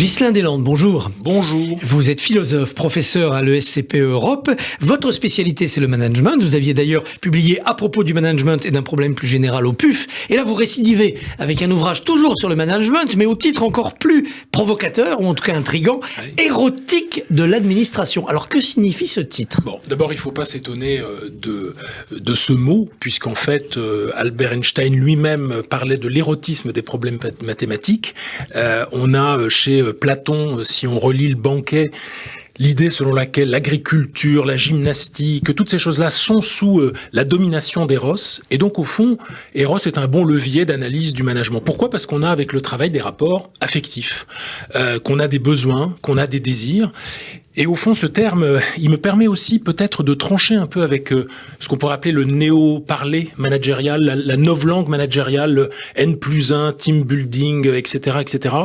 Ghislain Deslandes, bonjour. Bonjour. Vous êtes philosophe, professeur à l'ESCP Europe. Votre spécialité, c'est le management. Vous aviez d'ailleurs publié à propos du management et d'un problème plus général au PUF. Et là, vous récidivez avec un ouvrage toujours sur le management, mais au titre encore plus provocateur, ou en tout cas intriguant, Érotique de l'administration. Alors, que signifie ce titre ? Bon, d'abord, il ne faut pas s'étonner de ce mot, puisqu'en fait, Albert Einstein lui-même parlait de l'érotisme des problèmes mathématiques. On a chez Platon, si on relit le Banquet, l'idée selon laquelle l'agriculture, la gymnastique, toutes ces choses-là sont sous la domination d'Eros. Et donc, au fond, Eros est un bon levier d'analyse du management. Pourquoi ? Parce qu'on a avec le travail des rapports affectifs, qu'on a des besoins, qu'on a des désirs. Et au fond, ce terme, il me permet aussi peut-être de trancher un peu avec ce qu'on pourrait appeler le néo-parler managérial, la novlangue managériale, le N+1, team building, etc., etc.,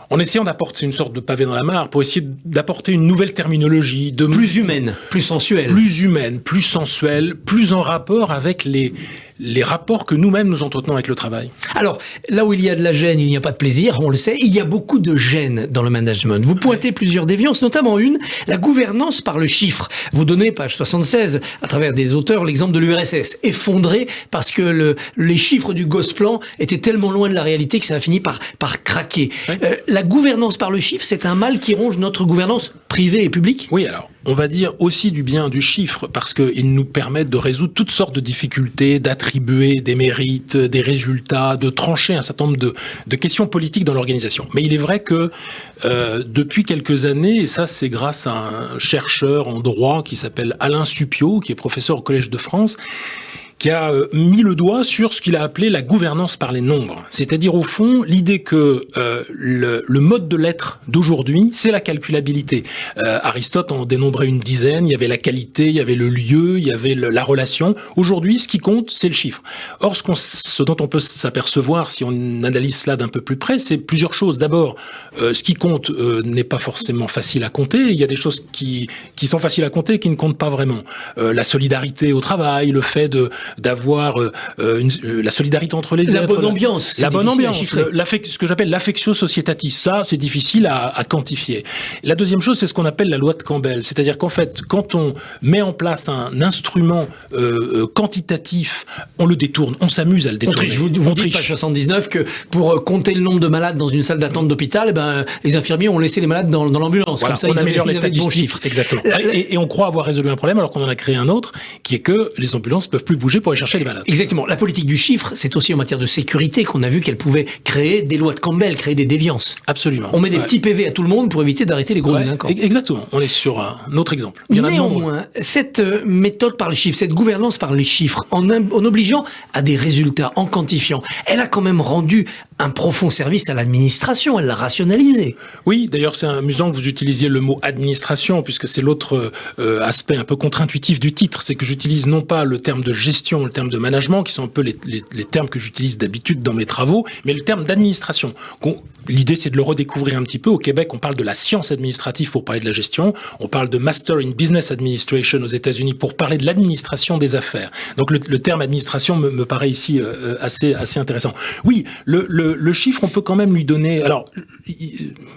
en essayant d'apporter une sorte de pavé dans la mare pour essayer d'apporter une nouvelle terminologie. Plus humaine, plus sensuelle. Plus humaine, plus sensuelle, plus en rapport avec les rapports que nous-mêmes nous entretenons avec le travail. Alors, là où il y a de la gêne, il n'y a pas de plaisir, on le sait. Il y a beaucoup de gêne dans le management. Vous pointez plusieurs déviances, notamment une, la gouvernance par le chiffre. Vous donnez, page 76, à travers des auteurs, l'exemple de l'URSS, effondré parce que les chiffres du Gosplan étaient tellement loin de la réalité que ça a fini par craquer. Oui. La gouvernance par le chiffre, c'est un mal qui ronge notre gouvernance privée et publique ? Oui, alors, on va dire aussi du bien du chiffre, parce qu'ils nous permettent de résoudre toutes sortes de difficultés, d'attribuer des mérites, des résultats, de trancher un certain nombre de questions politiques dans l'organisation. Mais il est vrai que depuis quelques années, et ça c'est grâce à un chercheur en droit qui s'appelle Alain Supiot, qui est professeur au Collège de France, qui a mis le doigt sur ce qu'il a appelé la gouvernance par les nombres. C'est-à-dire, au fond, l'idée que le mode de l'être d'aujourd'hui, c'est la calculabilité. Aristote en dénombrait une dizaine, il y avait la qualité, il y avait le lieu, il y avait la relation. Aujourd'hui, ce qui compte, c'est le chiffre. Or, ce dont on peut s'apercevoir, si on analyse cela d'un peu plus près, c'est plusieurs choses. D'abord, ce qui compte n'est pas forcément facile à compter. Il y a des choses qui sont faciles à compter et qui ne comptent pas vraiment. La solidarité au travail, le fait d'avoir la solidarité entre les êtres. La bonne ambiance. La bonne ambiance. Ce que j'appelle l'affectio societatis. Ça, c'est difficile à quantifier. La deuxième chose, c'est ce qu'on appelle la loi de Campbell. C'est-à-dire qu'en fait, quand on met en place un instrument quantitatif, on le détourne. On s'amuse à le détourner. Vous dites, page 79, que pour compter le nombre de malades dans une salle d'attente d'hôpital, les infirmiers ont laissé les malades dans l'ambulance. Voilà, comme ça, on améliore les statistiques. Exactement. Et on croit avoir résolu un problème alors qu'on en a créé un autre, qui est que les ambulances peuvent plus bouger pour aller chercher les malades. Exactement. La politique du chiffre, c'est aussi en matière de sécurité qu'on a vu qu'elle pouvait créer des lois de Campbell, créer des déviances. Absolument. On met des petits PV à tout le monde pour éviter d'arrêter les gros délinquants. Exactement. On est sur un autre exemple. Néanmoins, cette méthode par les chiffres, cette gouvernance par les chiffres, en obligeant à des résultats, en quantifiant, elle a quand même rendu un profond service à l'administration, elle l'a rationalisé. Oui, d'ailleurs c'est amusant que vous utilisiez le mot administration, puisque c'est l'autre aspect un peu contre-intuitif du titre, c'est que j'utilise non pas le terme de gestion, le terme de management, qui sont un peu les termes que j'utilise d'habitude dans mes travaux, mais le terme d'administration. L'idée, c'est de le redécouvrir un petit peu. Au Québec, on parle de la science administrative pour parler de la gestion. On parle de Master in Business Administration aux États-Unis pour parler de l'administration des affaires. Donc, le terme administration me paraît ici assez intéressant. Oui, le chiffre, on peut quand même lui donner... Alors,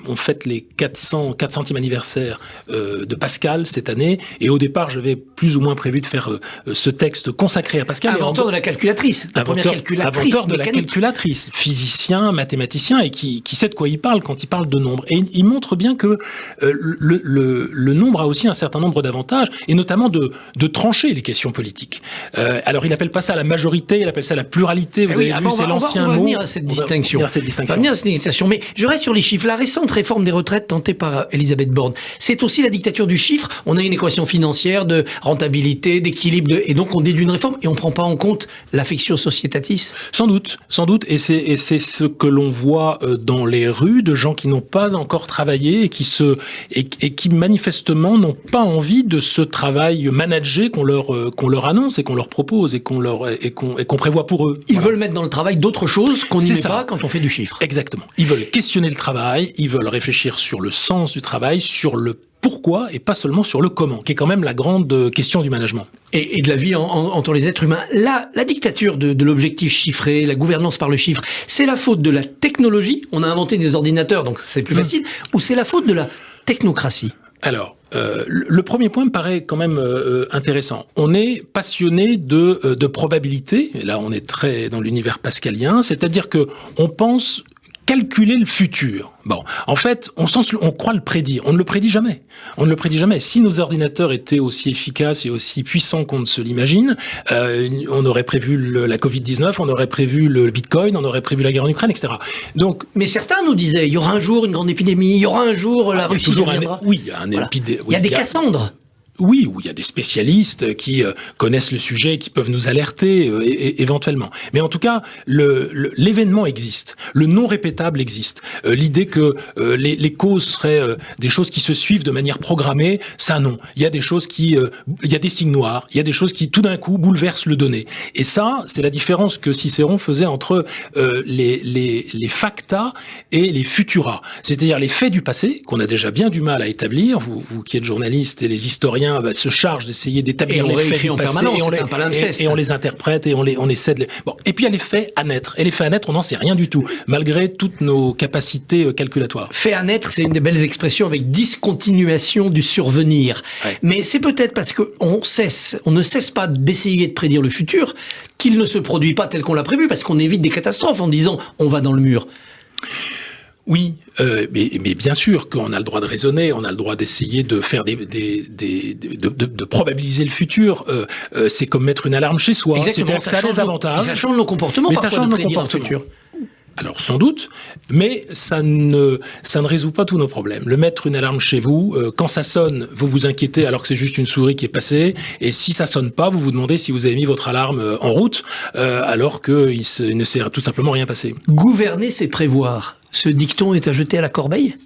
on fête les 400e anniversaire de Pascal cette année. Et au départ, j'avais plus ou moins prévu de faire ce texte consacré à Pascal. Inventeur de la calculatrice. La première calculatrice inventeur de la calculatrice. Physicien, mathématicien et qui sait de quoi il parle quand il parle de nombres. Et il montre bien que le nombre a aussi un certain nombre d'avantages, et notamment de trancher les questions politiques. Alors, il n'appelle pas ça la majorité, il appelle ça la pluralité. Vous avez vu, c'est l'ancien mot. On va venir à cette distinction. Mais je reste sur les chiffres. La récente réforme des retraites tentée par Elisabeth Borne, c'est aussi la dictature du chiffre. On a une équation financière de rentabilité, d'équilibre, et donc on déduit une réforme et on ne prend pas en compte l'affectio societatis. Sans doute. Et c'est ce que l'on voit dans les rues de gens qui n'ont pas encore travaillé et qui manifestement n'ont pas envie de ce travail managé qu'on leur annonce et qu'on leur propose et qu'on prévoit pour eux. Ils veulent mettre dans le travail d'autres choses qu'on n'y met pas quand on fait du chiffre. Exactement. Ils veulent questionner le travail, ils veulent réfléchir sur le sens du travail, sur le pourquoi et pas seulement sur le comment, qui est quand même la grande question du management. Et de la vie entre les êtres humains. La dictature de l'objectif chiffré, la gouvernance par le chiffre, c'est la faute de la technologie, on a inventé des ordinateurs donc c'est plus facile, ou c'est la faute de la technocratie? Alors, le premier point me paraît quand même intéressant. On est passionné de probabilité, et là on est très dans l'univers pascalien, c'est-à-dire que on pense calculer le futur. Bon, en fait, on croit le prédire. On ne le prédit jamais. On ne le prédit jamais. Si nos ordinateurs étaient aussi efficaces et aussi puissants qu'on ne se l'imagine, on aurait prévu la Covid-19, on aurait prévu le Bitcoin, on aurait prévu la guerre en Ukraine, etc. Donc, mais certains nous disaient, il y aura un jour une grande épidémie, il y aura un jour la Russie deviendra. Oui, il y a un épidémie. Il y a des Cassandres. Oui, où il y a des spécialistes qui connaissent le sujet et qui peuvent nous alerter éventuellement. Mais en tout cas, l'événement existe. Le non répétable existe. L'idée que les causes seraient des choses qui se suivent de manière programmée, ça non. Il y a des choses il y a des signes noirs, il y a des choses qui tout d'un coup bouleversent le donné. Et ça, c'est la différence que Cicéron faisait entre les facta et les futura. C'est-à-dire les faits du passé, qu'on a déjà bien du mal à établir, vous qui êtes journaliste et les historiens se charge d'essayer d'établir les faits du passé et on les interprète et on essaie de les... Bon. Et puis il y a les faits à naître. Et les faits à naître, on n'en sait rien du tout, malgré toutes nos capacités calculatoires. Fait à naître, c'est une des belles expressions avec discontinuation du survenir. Ouais. Mais c'est peut-être parce qu'on ne cesse pas d'essayer de prédire le futur qu'il ne se produit pas tel qu'on l'a prévu, parce qu'on évite des catastrophes en disant on va dans le mur. Oui, mais bien sûr qu'on a le droit de raisonner, on a le droit d'essayer de faire de probabiliser le futur. C'est comme mettre une alarme chez soi. Exactement. Ça a des avantages. Ça change nos comportements, mais ça change nos comportements. Alors sans doute, mais ça ne résout pas tous nos problèmes. Le mettre une alarme chez vous, quand ça sonne, vous vous inquiétez alors que c'est juste une souris qui est passée, et si ça sonne pas, vous vous demandez si vous avez mis votre alarme en route, alors qu'il ne s'est tout simplement rien passé. Gouverner, c'est prévoir. Ce dicton est à jeter à la corbeille ?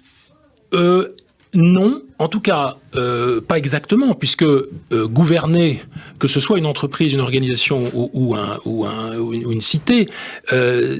Non, en tout cas, pas exactement, puisque gouverner, que ce soit une entreprise, une organisation ou une cité,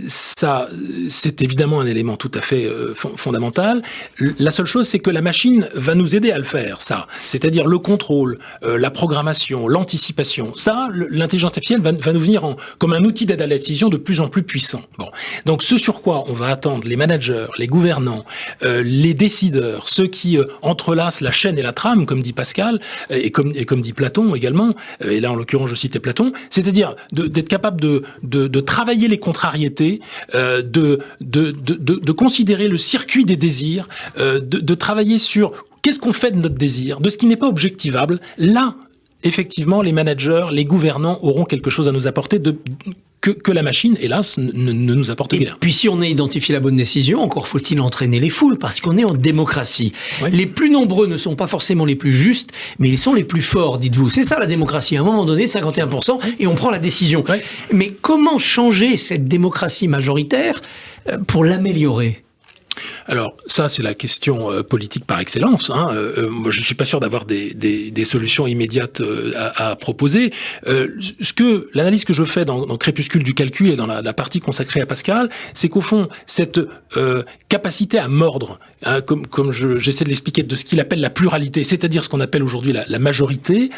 ça, c'est évidemment un élément tout à fait fondamental. La seule chose, c'est que la machine va nous aider à le faire, ça. C'est-à-dire le contrôle, la programmation, l'anticipation. Ça, l'intelligence artificielle va nous venir comme un outil d'aide à la décision de plus en plus puissant. Bon. Donc, ce sur quoi on va attendre les managers, les gouvernants, les décideurs, ceux qui entrelacent la chaîne et la trame, comme dit Pascal, et comme dit Platon également, et là en l'occurrence je citais Platon, c'est-à-dire d'être capable de travailler les contrariétés, de considérer le circuit des désirs, de travailler sur qu'est-ce qu'on fait de notre désir, de ce qui n'est pas objectivable. Là, effectivement, les managers, les gouvernants auront quelque chose à nous apporter que la machine, hélas, ne nous apporte rien. Et puis si on a identifié la bonne décision, encore faut-il entraîner les foules, parce qu'on est en démocratie. Oui. Les plus nombreux ne sont pas forcément les plus justes, mais ils sont les plus forts, dites-vous. C'est ça la démocratie. À un moment donné, 51%, et on prend la décision. Oui. Mais comment changer cette démocratie majoritaire pour l'améliorer ? Alors ça, c'est la question politique par excellence. Moi, je suis pas sûr d'avoir des solutions immédiates à proposer. L'analyse que je fais dans Crépuscule du calcul et dans la partie consacrée à Pascal, c'est qu'au fond, cette capacité à mordre, comme j'essaie de l'expliquer, de ce qu'il appelle la pluralité, c'est-à-dire ce qu'on appelle aujourd'hui la majorité,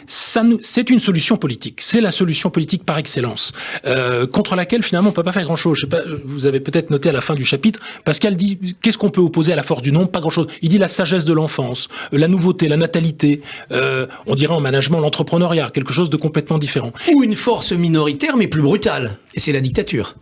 c'est une solution politique. C'est la solution politique par excellence, contre laquelle finalement on peut pas faire grand-chose. Je sais pas, vous avez peut-être noté à la fin du chapitre, Pascal dit, qu'est-ce qu'on peut opposer à la force du nombre ? Pas grand-chose. Il dit la sagesse de l'enfance, la nouveauté, la natalité, on dirait en management l'entrepreneuriat, quelque chose de complètement différent. Ou une force minoritaire mais plus brutale, et c'est la dictature.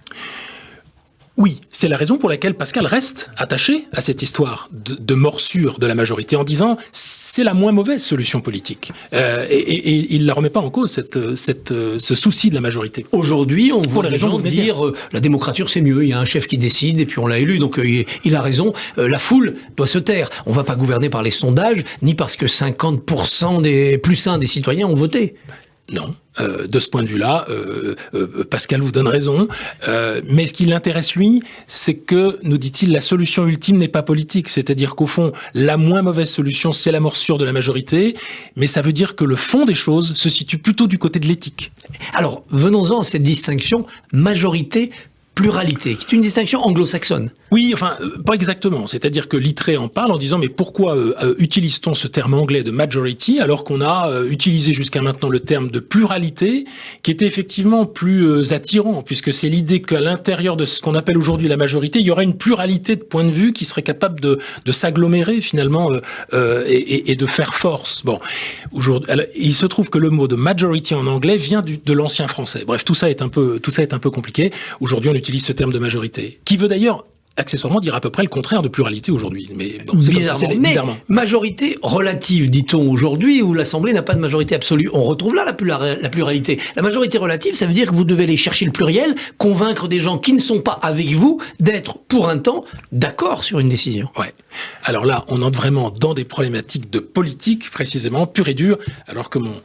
Oui, c'est la raison pour laquelle Pascal reste attaché à cette histoire de morsure de la majorité en disant c'est la moins mauvaise solution politique. Et il ne la remet pas en cause, ce souci de la majorité. Aujourd'hui, on voit les gens dire la démocrature c'est mieux, il y a un chef qui décide et puis on l'a élu, donc il a raison, la foule doit se taire. On ne va pas gouverner par les sondages, ni parce que 50% des plus 1 des citoyens ont voté. Non. De ce point de vue-là, Pascal vous donne raison. Mais ce qui l'intéresse, lui, c'est que, nous dit-il, la solution ultime n'est pas politique. C'est-à-dire qu'au fond, la moins mauvaise solution, c'est la morsure de la majorité. Mais ça veut dire que le fond des choses se situe plutôt du côté de l'éthique. Alors, venons-en à cette distinction majorité pluralité, qui est une distinction anglo-saxonne. Oui, enfin, pas exactement. C'est-à-dire que Littré en parle en disant mais pourquoi utilise-t-on ce terme anglais de majority alors qu'on a utilisé jusqu'à maintenant le terme de pluralité qui était effectivement plus attirant puisque c'est l'idée qu'à l'intérieur de ce qu'on appelle aujourd'hui la majorité, il y aurait une pluralité de points de vue qui serait capable de s'agglomérer finalement et de faire force. Bon, aujourd'hui, il se trouve que le mot de majority en anglais vient de l'ancien français. Bref, tout ça est un peu compliqué. Aujourd'hui, on utilise ce terme de majorité, qui veut d'ailleurs accessoirement dire à peu près le contraire de pluralité aujourd'hui. Mais bon, c'est bizarrement. Majorité relative, dit-on aujourd'hui, où l'Assemblée n'a pas de majorité absolue. On retrouve là la pluralité. La majorité relative, ça veut dire que vous devez aller chercher le pluriel, convaincre des gens qui ne sont pas avec vous d'être, pour un temps, d'accord sur une décision. Ouais. Alors là, on entre vraiment dans des problématiques de politique, précisément, pure et dure, alors que mon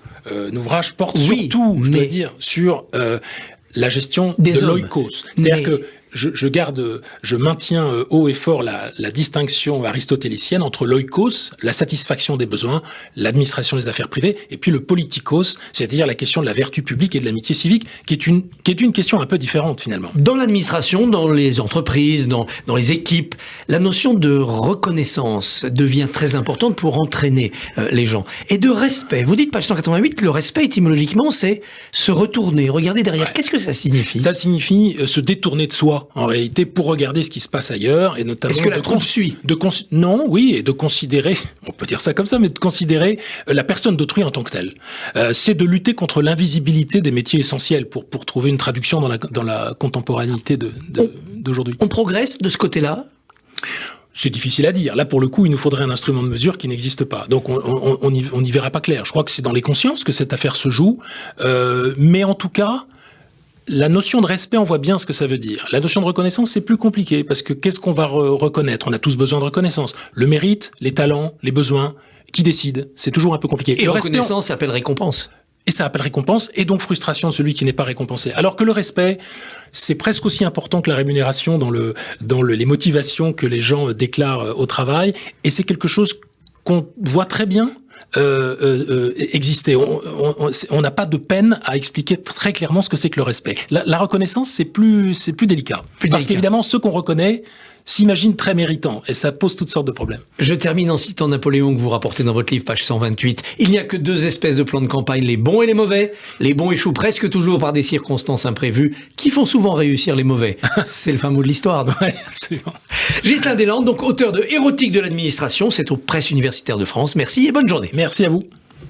ouvrage porte surtout, je dois dire, sur la gestion de l'oikos. C'est-à-dire que je maintiens haut et fort la distinction aristotélicienne entre l'oikos, la satisfaction des besoins, l'administration des affaires privées, et puis le politikos, c'est-à-dire la question de la vertu publique et de l'amitié civique, qui est une question un peu différente finalement. Dans l'administration, dans les entreprises, dans les équipes, la notion de reconnaissance devient très importante pour entraîner les gens. Et de respect. Vous dites, page 188, le respect étymologiquement, c'est se retourner, regarder derrière. Ouais. Qu'est-ce que ça signifie ? Ça signifie se détourner de soi. En réalité, pour regarder ce qui se passe ailleurs, et notamment... Est-ce que la troupe suit ? Non, oui, et de considérer, on peut dire ça comme ça, mais de considérer la personne d'autrui en tant que telle. C'est de lutter contre l'invisibilité des métiers essentiels, pour trouver une traduction dans la contemporanéité d'aujourd'hui. On progresse de ce côté-là ? C'est difficile à dire. Là, pour le coup, il nous faudrait un instrument de mesure qui n'existe pas. Donc, on n'y verra pas clair. Je crois que c'est dans les consciences que cette affaire se joue. Mais en tout cas... La notion de respect, on voit bien ce que ça veut dire. La notion de reconnaissance, c'est plus compliqué, parce que qu'est-ce qu'on va reconnaître ? On a tous besoin de reconnaissance. Le mérite, les talents, les besoins, qui décide ? C'est toujours un peu compliqué. Et reconnaissance s'appelle récompense. Et ça appelle récompense, et donc frustration de celui qui n'est pas récompensé. Alors que le respect, c'est presque aussi important que la rémunération dans les motivations que les gens déclarent au travail, et c'est quelque chose qu'on voit très bien exister. On n'a pas de peine à expliquer très clairement ce que c'est que le respect. La reconnaissance, c'est plus délicat. Parce qu'évidemment, ceux qu'on reconnaît s'imaginent très méritants, et ça pose toutes sortes de problèmes. Je termine en citant Napoléon, que vous rapportez dans votre livre, page 128. Il n'y a que deux espèces de plans de campagne, les bons et les mauvais. Les bons échouent presque toujours par des circonstances imprévues, qui font souvent réussir les mauvais. C'est le fin mot de l'histoire. Oui, absolument. Ghislain Deslandes, donc auteur de Érotique de l'administration, c'est aux Presses universitaires de France. Merci et bonne journée. Merci à vous.